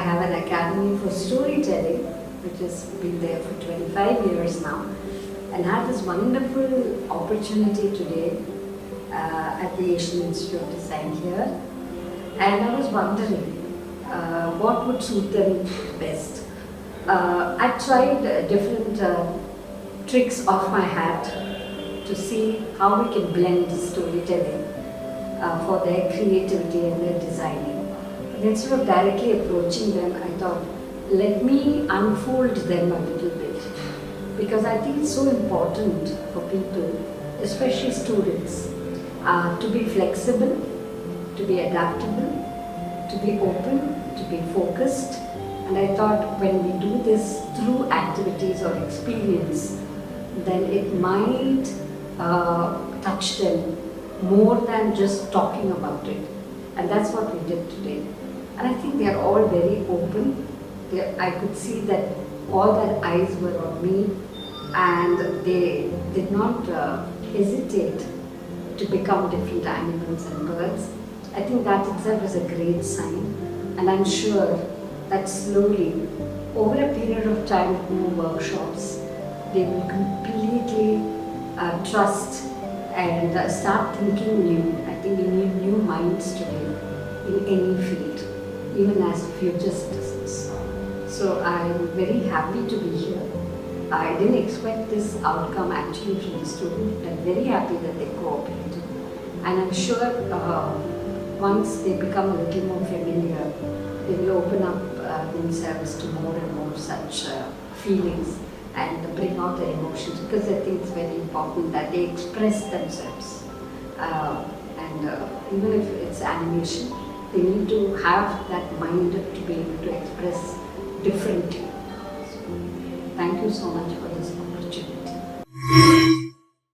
have an academy for storytelling, which has been there for 25 years now, and had this wonderful opportunity today at the Asian Institute of Design here. And I was wondering what would suit them best. I tried different tricks off my hat to see how we can blend storytelling for their creativity and their designing. And instead of directly approaching them, I thought, let me unfold them a little bit. Because I think it's so important for people, especially students, to be flexible, to be adaptable, to be open, to be focused. And I thought when we do this through activities or experience, then it might touch them more than just talking about it. And that's what we did today. And I think they are all very open. I could see that all their eyes were on me, and they did not hesitate to become different animals and birds. I think that itself is a great sign, and I'm sure that slowly, over a period of time through workshops, they will completely trust and start thinking new. I think we need new minds today in any field, even as future citizens. So I'm very happy to be here. I didn't expect this outcome actually from the student. I'm very happy that they cooperated. And I'm sure once they become a little more familiar, they will open up themselves to more and more such feelings and bring out their emotions, because I think it's very important that they express themselves. Even if it's animation, they need to have that mind to be able to express differently. So, thank you so much for this